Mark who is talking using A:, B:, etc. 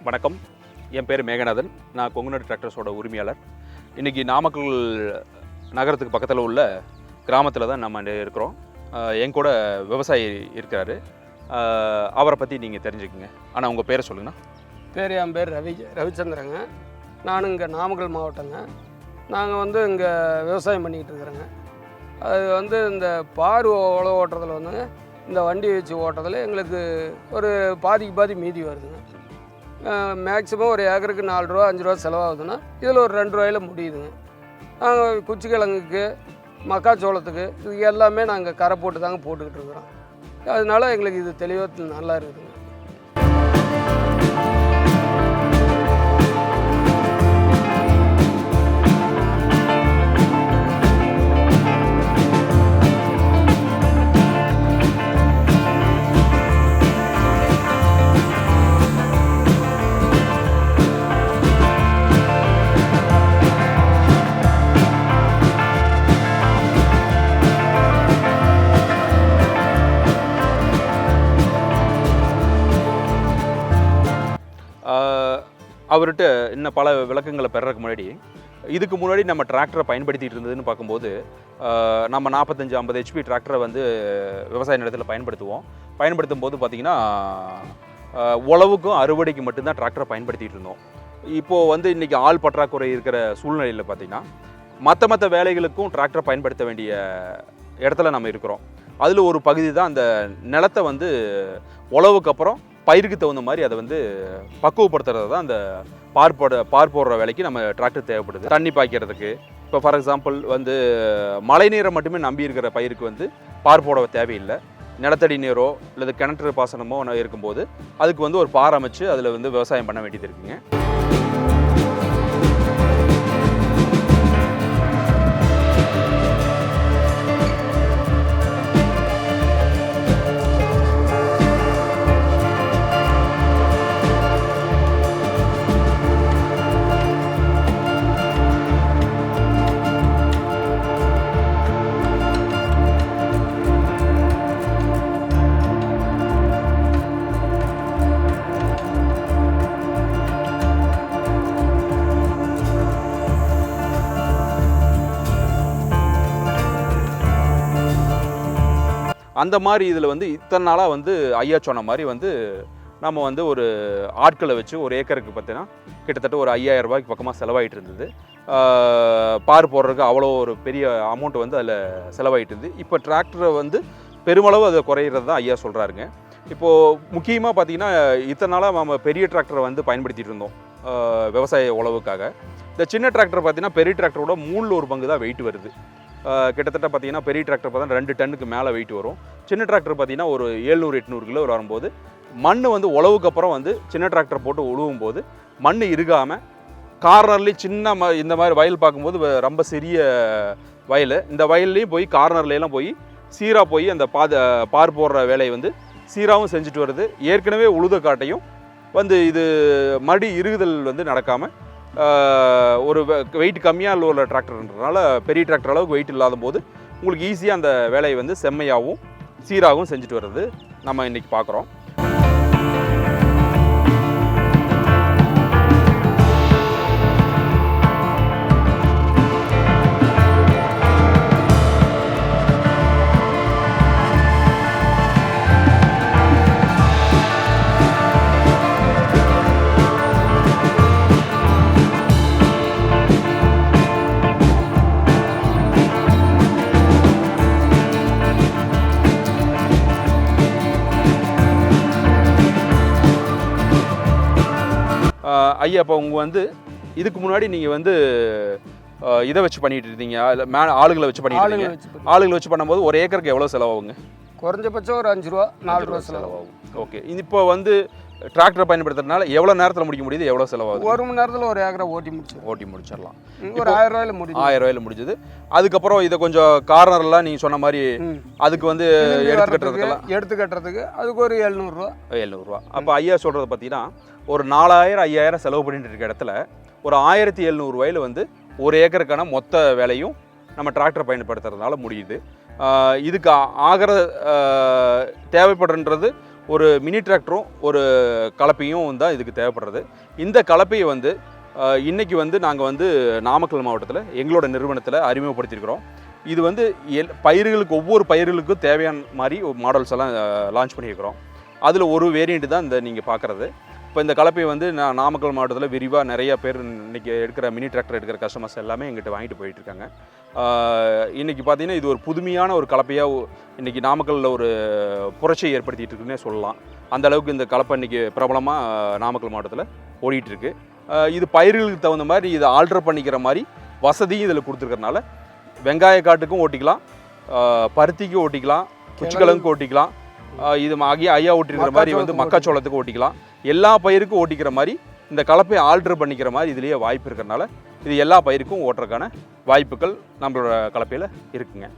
A: வணக்கம், என் பேர் மேகநாதன். நான் கொங்குநாடு டிராக்டர்ஸோட உரிமையாளர். இன்றைக்கி நாமக்கல் நகரத்துக்கு பக்கத்தில் உள்ள கிராமத்தில் தான் நம்ம இருக்கிறோம். என் கூட விவசாயி இருக்கிறாரு. அவரை பற்றி நீங்கள் தெரிஞ்சுக்குங்க. ஆனால் உங்கள் பேரை சொல்லுங்கண்ணா.
B: என் பேர் ரவிச்சந்திரங்க. நானும் இங்கே நாமக்கல் மாவட்டங்க. நாங்கள் இங்கே விவசாயம் பண்ணிக்கிட்டு இருக்கிறோங்க. அது இந்த பார் உழவு ஓட்டுறதுல இந்த வண்டி வச்சு ஓட்டுறதுல எங்களுக்கு ஒரு பாதிக்கு பாதி மீதி வருதுங்க. மேக்ஸிமம் ஒரு ஏக்கருக்கு 4 ரூபா 5 ரூபா செலவாகுதுன்னா இதில் ஒரு 2 ரூபாயில் முடியுதுங்க. நாங்கள் குச்சிக்கிழங்குக்கு மக்காச்சோளத்துக்கு இது எல்லாமே நாங்கள் கரை போட்டு தாங்க போட்டுக்கிட்டு இருக்கிறோம். அதனால எங்களுக்கு இது தெளிவாக நல்லா இருக்குதுங்க.
A: அவர்கிட்ட இன்னும் பல விளக்கங்களை பெறறதுக்கு இதுக்கு முன்னாடி நம்ம டிராக்டரை பயன்படுத்திகிட்டு இருந்ததுன்னு பார்க்கும்போது நம்ம 45-50 HP டிராக்டரை விவசாய நிலத்தில் பயன்படுத்தும் போது பார்த்திங்கன்னா உழவுக்கும் அறுவடைக்கு மட்டும்தான் டிராக்டரை பயன்படுத்திகிட்டு இருந்தோம். இப்போது இன்றைக்கி ஆள் பற்றாக்குறை இருக்கிற சூழ்நிலையில் பார்த்திங்கன்னா மற்ற வேலைகளுக்கும் டிராக்டரை பயன்படுத்த வேண்டிய இடத்துல நம்ம இருக்கிறோம். அதில் ஒரு பகுதி தான் அந்த நிலத்தை உழவுக்கு அப்புறம் பயிருக்கு தகுந்த மாதிரி அதை பக்குவப்படுத்துறது தான் அந்த பார் போடுற வேலைக்கு நம்ம டிராக்டர் தேவைப்படுது. தண்ணி பாய்க்கிறதுக்கு, இப்போ ஃபார் எக்ஸாம்பிள் மழை நீரை மட்டுமே நம்பி இருக்கிற பயிருக்கு பார் போட தேவையில்லை. நிலத்தடி நீரோ அல்லது கிணற்று பாசனமோ இருக்கும்போது அதுக்கு ஒரு பார் அமைச்சு அதில் விவசாயம் பண்ண வேண்டியது இருக்குங்க. அந்த மாதிரி இதில் இத்தனை நாளாக ஐயா சொன்ன மாதிரி நம்ம ஒரு ஆட்களை வச்சு ஒரு ஏக்கருக்கு பார்த்தீங்கன்னா கிட்டத்தட்ட ஒரு 5000 ரூபாய்க்கு பக்கமாக செலவாயிட்டு இருந்தது. பார் போடுறதுக்கு அவ்வளோ ஒரு பெரிய அமௌண்ட் அதில் செலவாயிட்டு இருந்தது. இப்போ டிராக்டரை பெருமளவு அதை குறையிறது தான் ஐயா சொல்கிறாருங்க. இப்போது முக்கியமாக பார்த்திங்கன்னா இத்தனை நாளாக நம்ம பெரிய டிராக்டரை பயன்படுத்திகிட்டு இருந்தோம் விவசாய உழவுக்காக. இந்த சின்ன டிராக்டர் பார்த்திங்கன்னா பெரிய டிராக்டரோட 1/3 பங்கு தான் வெயிட் வருது. கிட்டத்தட்ட பார்த்திங்கன்னா பெரிய டிராக்டர் பார்த்தா 2 டன்னுக்கு மேலே வெயிட் வரும். சின்ன டிராக்டர் பார்த்திங்கன்னா ஒரு 700-800 கிலோ வரும்போது மண் உழவுக்கு அப்புறம் சின்ன டிராக்டர் போட்டு உழுவும் போது மண் இருகாமல் கார்னர்லேயும் சின்ன இந்த மாதிரி வயல் பார்க்கும்போது ரொம்ப சிறிய வயல், இந்த வயல்லையும் போய் கார்னர்லாம் போய் சீராக போய் அந்த பார் போடுற வேலையை சீராகவும் செஞ்சுட்டு வருது. ஏற்கனவே உழுத காட்டையும் இது மறுபடி இருகுதல் நடக்காமல் ஒரு வெயிட் கம்மியாக உள்ள டிராக்டர்ன்றதுனால பெரிய டிராக்டர் அளவுக்கு வெயிட் இல்லாத போது உங்களுக்கு ஈஸியாக அந்த வேலையை செம்மையாகவும் சீராகவும் செஞ்சுட்டு வர்றது நம்ம இன்றைக்கி பார்க்குறோம். ஐயா, அப்போ உங்கள் இதுக்கு முன்னாடி நீங்கள் இதை வச்சு பண்ணிட்டு இருந்தீங்க, அதில் ஆளுகளை வச்சு பண்ணிட்டு ஆளுகளை வச்சு பண்ணும்போது ஒரு ஏக்கருக்கு எவ்வளோ செலவாகுங்க?
B: குறைஞ்சபட்சம் ஒரு 5 ரூபா 4 ரூபா செலவாகும்.
A: ஓகே, இப்போ டிராக்டரை பயன்படுத்துறதுனால எவ்வளோ நேரத்தில் முடிக்க முடியுது, எவ்வளோ செலவாகுது?
B: 1 மணி நேரத்தில் ஒரு ஏக்கரை ஓட்டி முடிச்சிடலாம். ஒரு 1000 ரூபாயில் முடியும். 1000
A: ரூபாயில் முடிஞ்சது. அதுக்கப்புறம் இதை கொஞ்சம் கார்னர்லாம் நீங்கள் சொன்ன மாதிரி அதுக்கு
B: எடுத்து கட்டுறதுக்கு அதுக்கு ஒரு 700 ரூபா.
A: 700 ரூபா. அப்போ ஐயா சொல்கிறத பார்த்தீங்கன்னா ஒரு 4000-5000 செலவு பண்ணிட்டு இருக்க இடத்துல ஒரு 1700 ரூபாயில் ஒரு ஏக்கருக்கான மொத்த வேலையும் நம்ம டிராக்டர் பயன்படுத்துறதுனால முடியுது. இதுக்கு ஆகிற தேவைப்படுன்றது ஒரு மினி டிராக்டரும் ஒரு கலப்பையும் தான் இதுக்கு தேவைப்படுறது. இந்த கலப்பையை வந்து இன்றைக்கி வந்து நாங்கள் வந்து நாமக்கல் மாவட்டத்தில் எங்களோட நிறுவனத்தில் அறிமுகப்படுத்தியிருக்கிறோம். இது வந்து பயிர்களுக்கு ஒவ்வொரு பயிர்களுக்கும் தேவையான மாதிரி மாடல்ஸ் எல்லாம் லான்ச் பண்ணியிருக்கிறோம். அதில் ஒரு வேரியண்ட் தான் இந்த நீங்கள் பார்க்குறது. இப்போ இந்த கலப்பையை வந்து நாமக்கல் மாவட்டத்தில் விரிவாக நிறைய பேர் இன்றைக்கி எடுக்கிற மினி டிராக்டர் எடுக்கிற கஸ்டமர்ஸ் எல்லாமே எங்கிட்ட வாங்கிட்டு போயிட்டுருக்காங்க. இன்றைக்கி பார்த்திங்கன்னா இது ஒரு புதுமையான ஒரு கலப்பையாக இன்றைக்கி நாமக்கல்லில் ஒரு புரட்சியை ஏற்படுத்திகிட்டு இருக்குன்னே சொல்லலாம். அந்த அளவுக்கு இந்த கலப்பை இன்றைக்கி பிரபலமாக நாமக்கல் மாவட்டத்தில் ஓடிட்டுருக்கு. இது பயிர்களுக்கு தகுந்த மாதிரி இதை ஆல்டர் பண்ணிக்கிற மாதிரி வசதியும் இதில் கொடுத்துருக்கறனால வெங்காய காட்டுக்கும் ஓட்டிக்கலாம், பருத்திக்கும் ஓட்டிக்கலாம், குச்சிக்கிழங்குக்கு ஓட்டிக்கலாம், இது ஐயா ஓட்டிருக்கிற மாதிரி வந்து மக்காச்சோளத்துக்கு ஓட்டிக்கலாம். எல்லா பயிருக்கும் ஓட்டிக்கிற மாதிரி இந்த கலப்பையை ஆல்டர் பண்ணிக்கிற மாதிரி இதுலேயே வாய்ப்பு இருக்கிறனால இது எல்லா பயிருக்கும் ஓட்டுறதுக்கான வாய்ப்புகள் நம்மளோட கலப்பையில் இருக்குங்க.